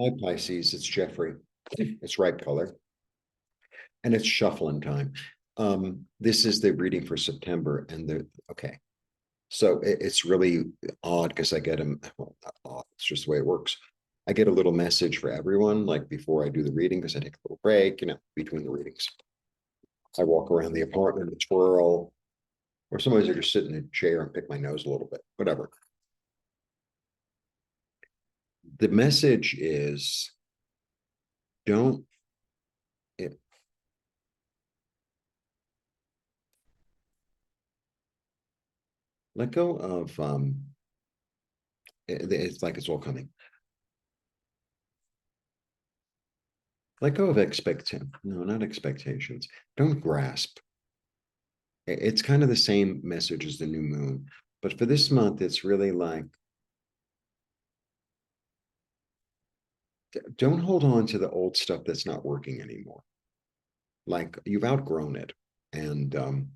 Hi, Pisces. It's Jeffrey. It's right color, and it's shuffling time. This is the reading for September, and the okay. So it's really odd because I get them. Well, not odd. It's just the way it works. I get a little message for everyone, like before I do the reading, because I take a little break, between the readings. I walk around the apartment, and twirl, or sometimes I just sit in a chair and pick my nose a little bit. Whatever. The message is don't. It, let go of it's like it's all coming. Let go of expectation. No, not expectations. Don't grasp. It's kind of the same message as the new moon. But for this month, it's really like, don't hold on to the old stuff that's not working anymore. Like you've outgrown it. And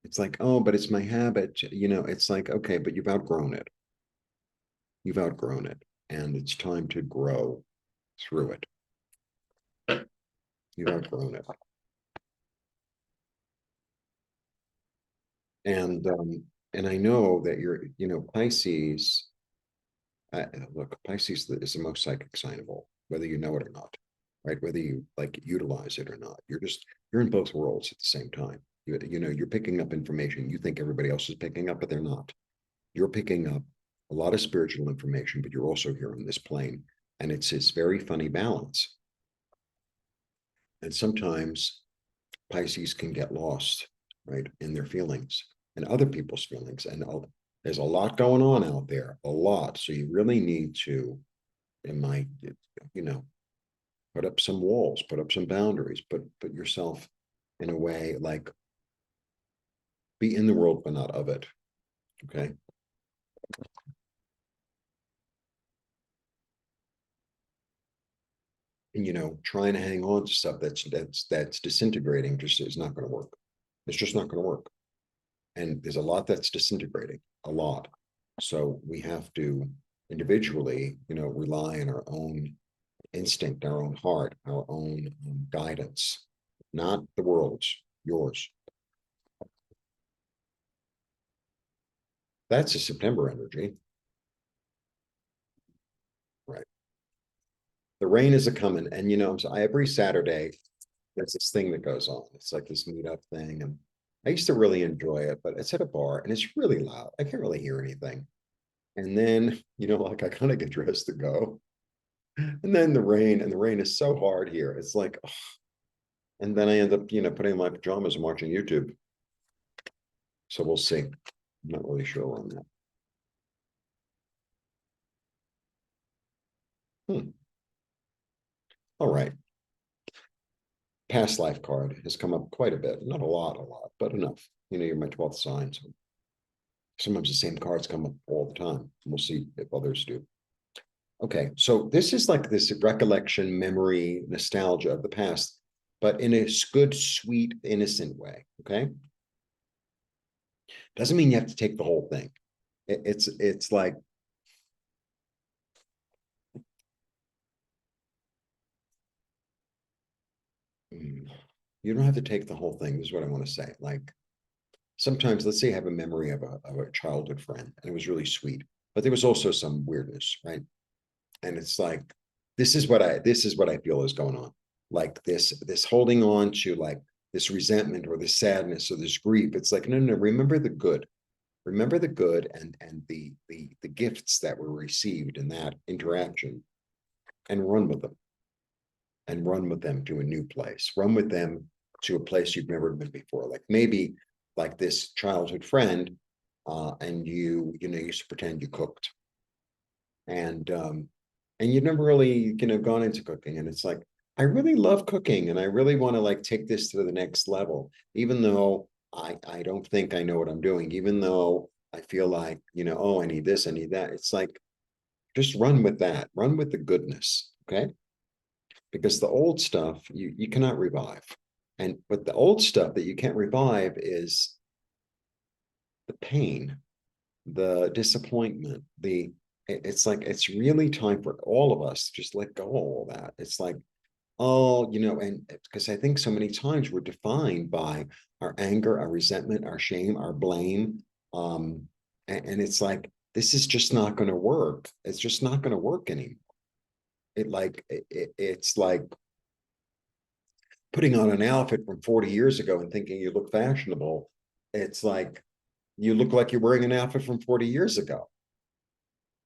it's like, oh, but it's my habit. It's like, okay, but you've outgrown it. You've outgrown it. And it's time to grow through it. You've outgrown it. And I know that Pisces. Look, Pisces is the most psychic sign of all, whether you know it or not, right? Whether you like utilize it or not, you're in both worlds at the same time. You're picking up information you think everybody else is picking up, but they're not. You're picking up a lot of spiritual information, but you're also here on this plane, and it's this very funny balance. And sometimes Pisces can get lost, right, in their feelings and other people's feelings, and there's a lot going on out there, a lot. So you really need to, in my, you know, put up some walls, put up some boundaries, put yourself in a way like be in the world but not of it. Okay. And trying to hang on to stuff that's disintegrating just is not going to work. It's just not going to work. And there's a lot that's disintegrating, a lot. So we have to individually, rely on our own instinct, our own heart, our own guidance, not the world's, yours. That's a September energy, right? The rain is a coming, and every Saturday there's this thing that goes on. It's like this meetup thing, and I used to really enjoy it, but it's at a bar and it's really loud. I can't really hear anything. And then, like I kind of get dressed to go, and then the rain is so hard here. It's like, ugh. And then I end up, putting on my pajamas and watching YouTube. So we'll see. I'm not really sure on that. Hmm. All right. Past life card has come up quite a bit. Not a lot, but enough. You're my 12th sign. So sometimes the same cards come up all the time. We'll see if others do. Okay, so this is like this recollection, memory, nostalgia of the past, but in a good, sweet, innocent way. Okay, doesn't mean you have to take the whole thing. It's like you don't have to take the whole thing. This is what I want to say. Like sometimes, let's say I have a memory of a childhood friend, and it was really sweet, but there was also some weirdness, right? And it's like this is what I feel is going on, like this holding on to like this resentment or this sadness or this grief. It's like, no, remember the good. Remember the good and the gifts that were received in that interaction, and run with them, and run with them to a new place, run with them to a place you've never been before, like maybe like this childhood friend, and you used to pretend you cooked, and you've never really gone into cooking, and it's like, I really love cooking and I really want to like take this to the next level, even though I don't think I know what I'm doing, even though I feel like, oh, I need this, I need that. It's like, just run with that, run with the goodness. Okay, because the old stuff you cannot revive, but the old stuff that you can't revive is the pain, the disappointment, the it's like, it's really time for all of us to just let go of all that. It's like, oh, and because I think so many times we're defined by our anger, our resentment, our shame, our blame. And it's like, this is just not going to work. It's just not going to work anymore. It's like putting on an outfit from 40 years ago and thinking you look fashionable. It's like you look like you're wearing an outfit from 40 years ago.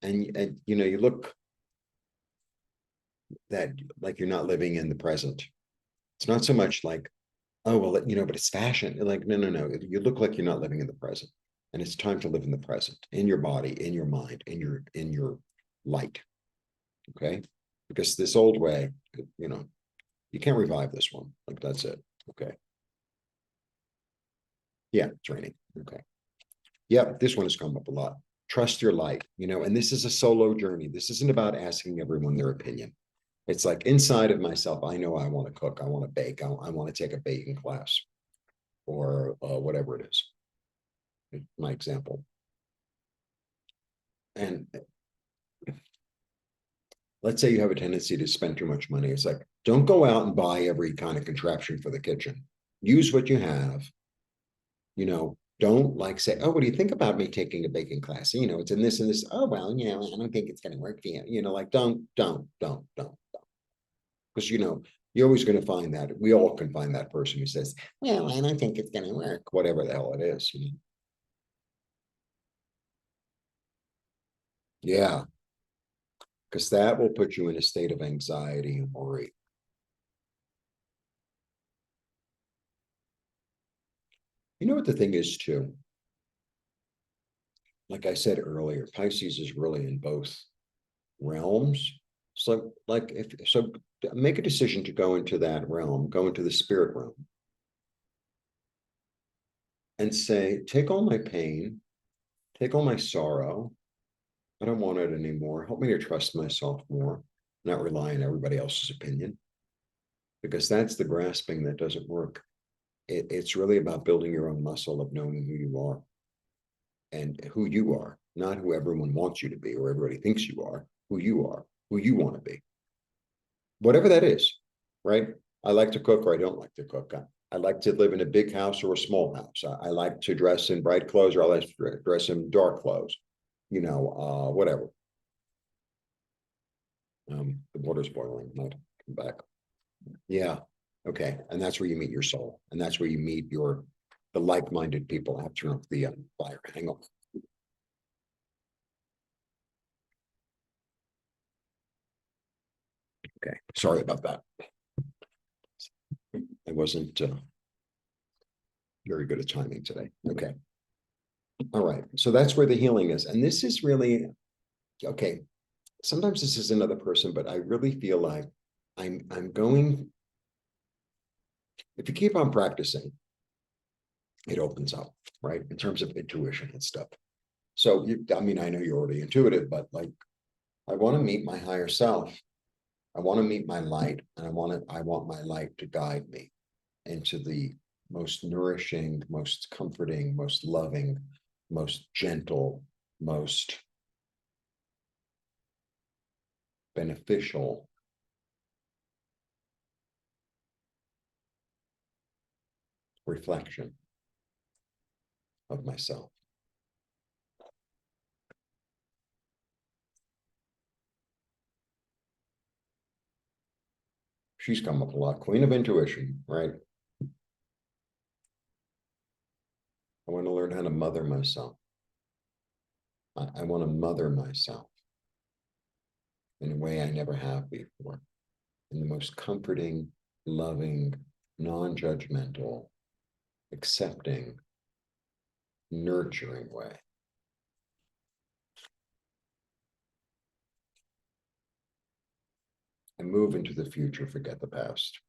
And you look that like you're not living in the present. It's not so much like, oh, well, but it's fashion. Like, no, no, no. You look like you're not living in the present. And it's time to live in the present, in your body, in your mind, in your light. Okay. Because this old way, you can't revive this one. Like, that's it. Okay. Yeah, it's raining. Okay. Yeah, this one has come up a lot. Trust your light, and this is a solo journey. This isn't about asking everyone their opinion. It's like inside of myself, I know I want to cook, I want to bake, I want to take a baking class or whatever it is. My example. And let's say you have a tendency to spend too much money. It's like, don't go out and buy every kind of contraption for the kitchen. Use what you have. Don't like say, oh, what do you think about me taking a baking class? It's in this and this. Oh, well, I don't think it's going to work for you. Like, don't. Because, you're always going to find that. We all can find that person who says, well, I don't think it's going to work, whatever the hell it is. Yeah, because that will put you in a state of anxiety and worry. You know what the thing is, too? Like I said earlier, Pisces is really in both realms. So, like, if so, make a decision to go into that realm, go into the spirit realm, and say, take all my pain, take all my sorrow. I don't want it anymore. Help me to trust myself more, not rely on everybody else's opinion, because that's the grasping that doesn't work. It's really about building your own muscle of knowing who you are and who you are, not who everyone wants you to be or everybody thinks you are, who you want to be, whatever that is, right? I like to cook or I don't like to cook. I like to live in a big house or a small house. I like to dress in bright clothes or I like to dress in dark clothes, whatever. The water's boiling. Might come back. Yeah. Okay. And that's where you meet your soul. And that's where you meet the like-minded people. I have to turn off the fire. Hang on. Okay. Sorry about that. I wasn't very good at timing today. Okay. All right. So that's where the healing is. And this is really, okay. Sometimes this is another person, but I really feel like I'm going, if you keep on practicing, it opens up, right? In terms of intuition and stuff. So I mean, I know you're already intuitive, but like, I want to meet my higher self. I want to meet my light, and I want my light to guide me into the most nourishing, most comforting, most loving, most gentle, most beneficial reflection of myself. She's come up a lot. Queen of intuition, right? I want to learn how to mother myself. I want to mother myself in a way I never have before, in the most comforting, loving, non-judgmental, accepting, nurturing way. And move into the future, forget the past.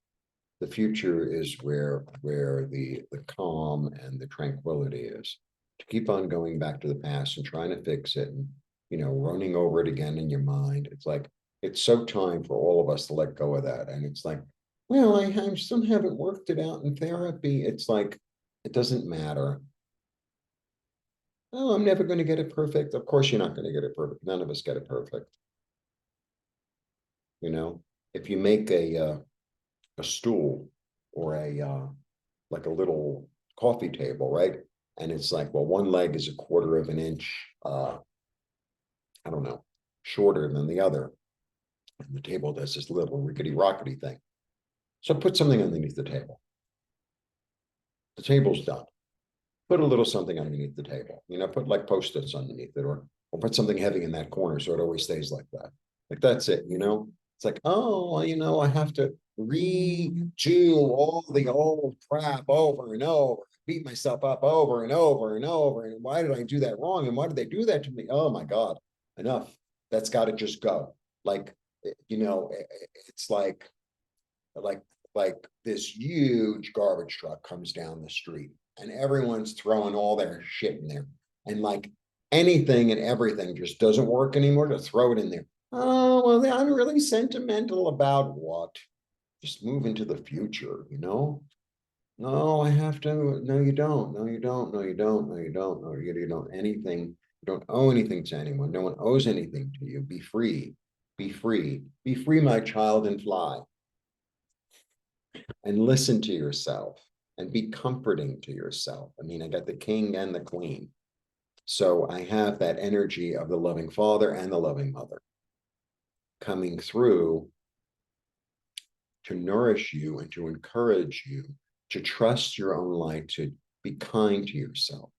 The future is where the calm and the tranquility is. To keep on going back to the past and trying to fix it and running over it again in your mind. It's like it's so time for all of us to let go of that. And it's like, well, I still haven't worked it out in therapy. It's like it doesn't matter. Oh, I'm never going to get it perfect. Of course, you're not going to get it perfect. None of us get it perfect. You know, if you make a stool or a like a little coffee table, right? And it's like, well, one leg is a quarter of an inch, I don't know, shorter than the other. And the table does this little rickety rockety thing. So put something underneath the table. The table's done. Put a little something underneath the table. You know, put like post-its underneath it, or put something heavy in that corner so it always stays like that. Like that's it, you know? It's like, oh, well, you know, I have to redo all the old crap over and over, beat myself up over and over and over. And why did I do that wrong? And why did they do that to me? Oh my God, enough. That's got to just go. Like, you know, it's like like this huge garbage truck comes down the street and everyone's throwing all their shit in there, and like anything and everything just doesn't work anymore to throw it in there. Oh, well, I'm really sentimental about what? Just move into the future, you know? No, I have to. No, you don't. No, you don't. No, you don't. No, you don't. No, you don't. Anything. You don't owe anything to anyone. No one owes anything to you. Be free. Be free. Be free, my child, and fly. And listen to yourself and be comforting to yourself. I mean, I got the king and the queen. So I have that energy of the loving father and the loving mother coming through to nourish you and to encourage you to trust your own light, to be kind to yourself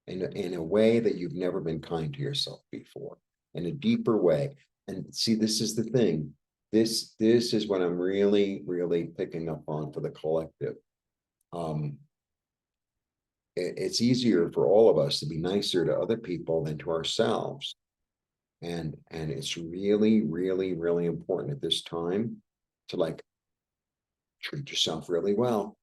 in a way that you've never been kind to yourself before, in a deeper way. And see, this is the thing. This is what I'm really picking up on for the collective. Um, it's easier for all of us to be nicer to other people than to ourselves. And it's really important at this time to like treat yourself really well,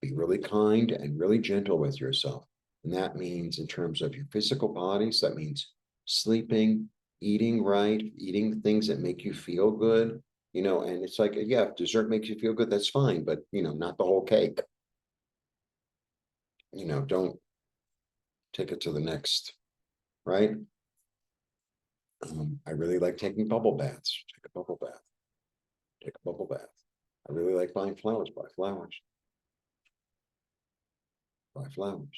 be really kind and really gentle with yourself. And that means in terms of your physical bodies, that means sleeping, eating right, eating things that make you feel good, you know, and it's like, yeah, if dessert makes you feel good, that's fine, but you know, not the whole cake. You know, don't take it to the next, right? I really like taking bubble baths. Take a bubble bath. Take a bubble bath. I really like buying flowers. Buy flowers. Buy flowers.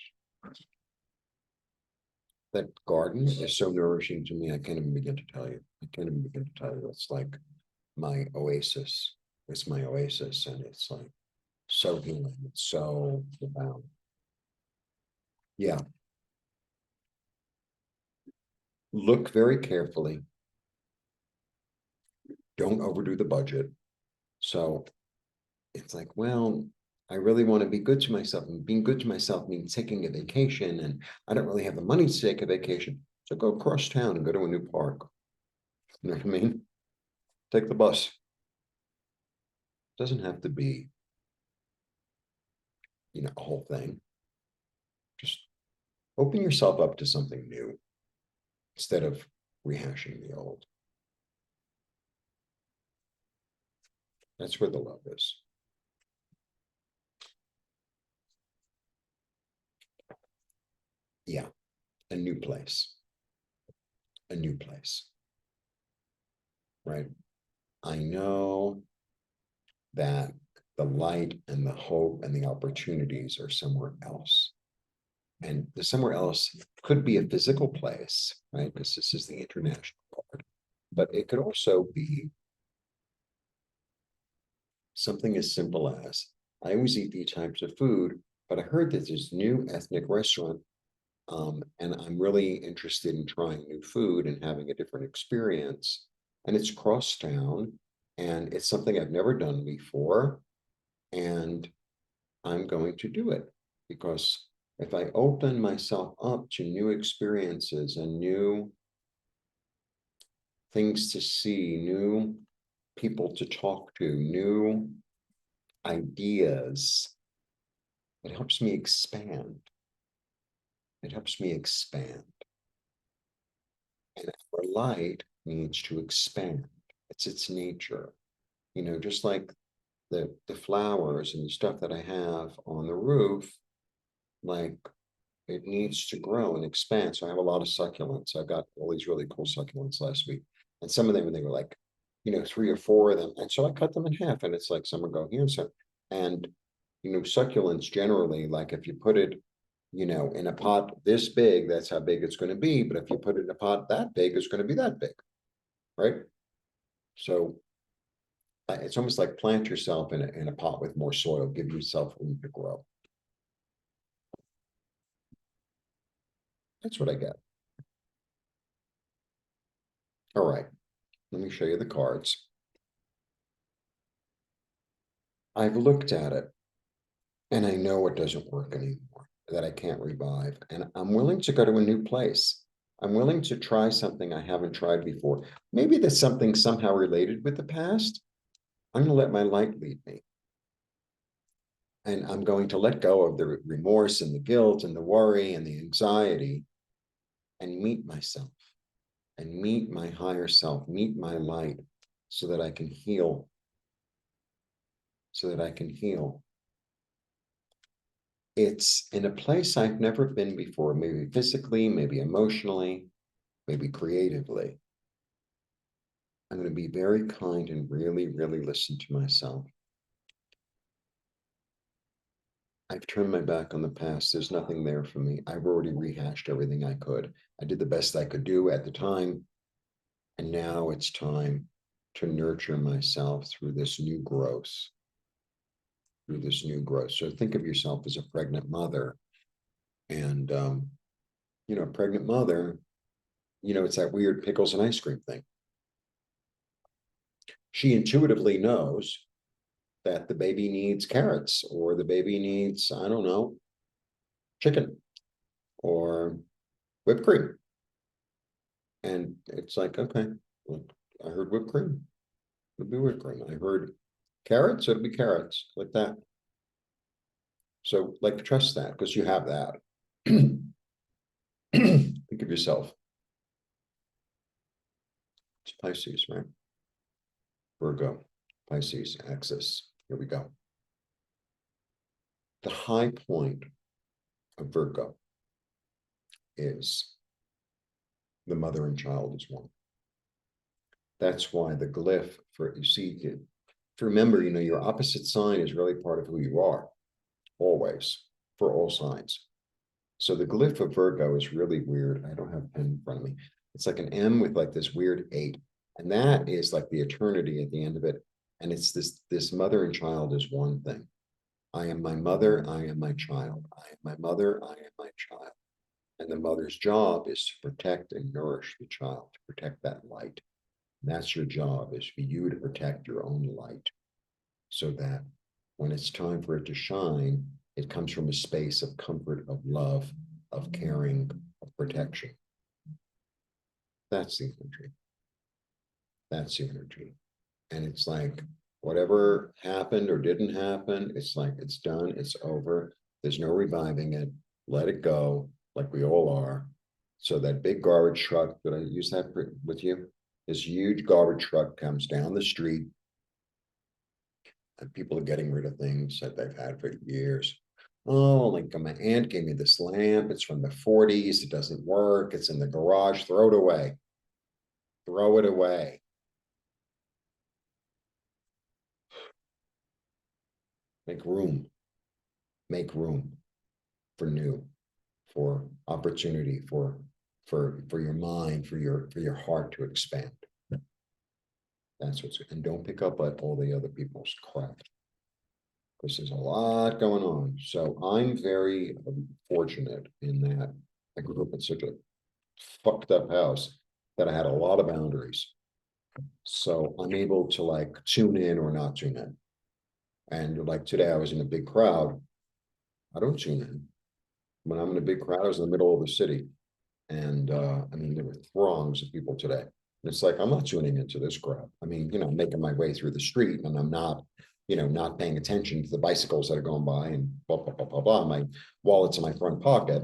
That garden is so nourishing to me. I can't even begin to tell you. I can't even begin to tell you. It's like my oasis. It's my oasis, and it's like so healing. It's so profound. Yeah. Look very carefully. Don't overdo the budget. So it's like, well, I really want to be good to myself. And being good to myself means taking a vacation. And I don't really have the money to take a vacation. So go across town and go to a new park. You know what I mean? Take the bus. It doesn't have to be, you know, a whole thing. Just open yourself up to something new instead of rehashing the old. That's where the love is. Yeah, a new place. A new place. Right? I know that the light and the hope and the opportunities are somewhere else. And the somewhere else could be a physical place, right? Because this is the international part. But it could also be something as simple as I always eat these types of food, but I heard that there's new ethnic restaurant, and I'm really interested in trying new food and having a different experience. And it's cross town, and it's something I've never done before, and I'm going to do it because if I open myself up to new experiences and new things to see, new people to talk to, new ideas, it helps me expand. It helps me expand. And our light needs to expand. It's its nature. You know, just like the flowers and the stuff that I have on the roof, like it needs to grow and expand. So I have a lot of succulents. I got all these really cool succulents last week. And some of them, they were like, 3 or 4 of them. And so I cut them in half. And it's like some are going here. So, and, succulents generally, like if you put it, in a pot this big, that's how big it's going to be. But if you put it in a pot that big, it's going to be that big. Right. So it's almost like plant yourself in a pot with more soil, give yourself room to grow. That's what I get. All right, let me show you the cards. I've looked at it and I know it doesn't work anymore, that I can't revive. And I'm willing to go to a new place. I'm willing to try something I haven't tried before. Maybe there's something somehow related with the past. I'm going to let my light lead me. And I'm going to let go of the remorse and the guilt and the worry and the anxiety and meet myself and meet my higher self, meet my light so that I can heal. So that I can heal. It's in a place I've never been before, maybe physically, maybe emotionally, maybe creatively. I'm going to be very kind and really, really listen to myself. I've turned my back on the past. There's nothing there for me. I've already rehashed everything I could. I did the best I could do at the time. And now it's time to nurture myself through this new growth. So think of yourself as a pregnant mother. And, a pregnant mother, it's that weird pickles and ice cream thing. She intuitively knows that the baby needs carrots or the baby needs, I don't know, chicken or whipped cream. And it's like, okay, well, I heard whipped cream. It'll be whipped cream. I heard carrots, it'll be carrots, like that. So, like, trust that because you have that. Think of yourself. It's Pisces, right? Virgo, Pisces, axis. Here we go. The high point of Virgo is the mother and child is one. That's why the glyph for, you see, to remember, your opposite sign is really part of who you are, always, for all signs. So the glyph of Virgo is really weird. I don't have a pen in front of me. It's like an M with like this weird 8. And that is like the eternity at the end of it. And it's this mother and child is one thing. I am my mother, I am my child. I am my mother, I am my child. And the mother's job is to protect and nourish the child, to protect that light. And that's your job, is for you to protect your own light so that when it's time for it to shine, it comes from a space of comfort, of love, of caring, of protection. That's the energy. That's the energy. And it's like, whatever happened or didn't happen, it's like, it's done, it's over. There's no reviving it. Let it go, like we all are. So that big garbage truck, did I use that with you? This huge garbage truck comes down the street and people are getting rid of things that they've had for years. Oh, like my aunt gave me this lamp. It's from the 40s. It doesn't work. It's in the garage. Throw it away. Throw it away. Make room. Make room for new, for opportunity, for your mind, for your heart to expand. That's what's, and don't pick up at all the other people's crap, because there's a lot going on. So I'm very fortunate in that I grew up in such a fucked up house that I had a lot of boundaries. So I'm able to like tune in or not tune in. And like today, I was in a big crowd. I don't tune in. When I'm in a big crowd, I was in the middle of the city. And I mean, there were throngs of people today. And it's like, I'm not tuning into this crowd. I mean, making my way through the street and I'm not, not paying attention to the bicycles that are going by and blah, blah, blah, blah, blah. My wallet's in my front pocket.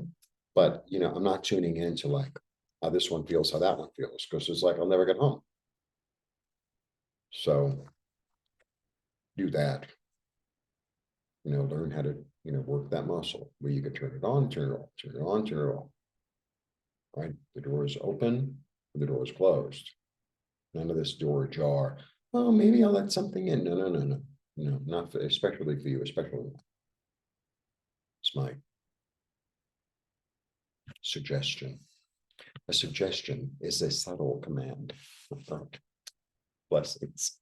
But, I'm not tuning into like how this one feels, how that one feels, because it's like, I'll never get home. So do that, learn how to work that muscle where you can turn it on, turn it off, turn it on, turn it off. Right? The door is open, the door is closed. None of this door ajar. Oh, maybe I'll let something in. No, no, no, no. No, not for, especially for you, especially. It's my suggestion. A suggestion is a subtle command. Blessings.